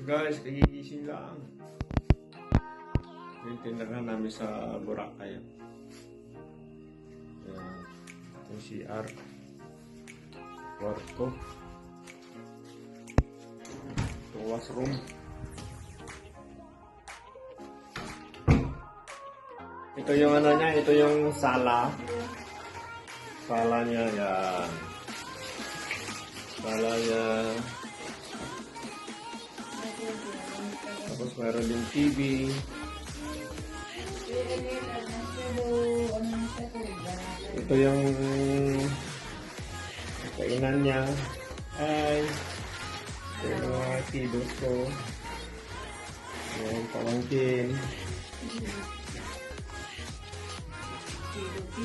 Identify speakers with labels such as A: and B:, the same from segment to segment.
A: Guys, kagigising lang. Yung tindahan namin sa Boracay. Ayan. Itong CR. Kwarto. Itong washroom. Ito yung ano niya, ito yung sala. Sala niya, yan. Sala niya. Tapos mayroon din TV. Ito yung kainan niya. Ay, ito yung mga kiddos ko. Ayan, pamangkin.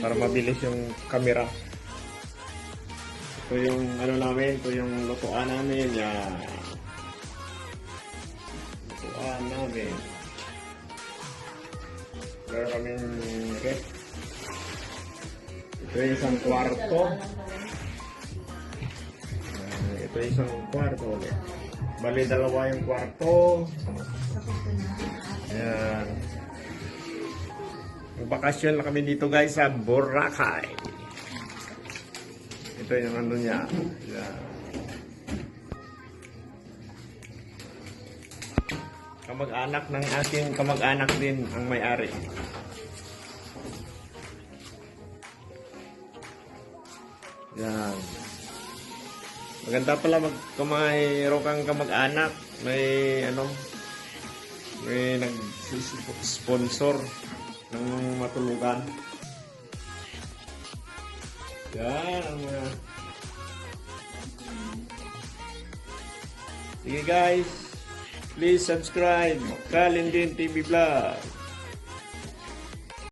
A: Para mabilis yung camera. Ito yung ano namin, ito yung lutuan namin. Yan. Lutuan namin. Meron kaming rep. Ito yung isang kwarto. Ito yung isang kwarto ulit. Bali, dalawa yung kwarto. Ayan. Magbakasyon na kami dito guys sa Boracay. Ito yung ano niya. Ayan. Kamag-anak ng aking kamag-anak din ang may-ari. Yan. Maganda pala mayroon kang kamag-anak. May ano, may nag-sponsor ng matulugan. Yan ang mga. Sige guys. Please subscribe. Kalindin TV Vlog.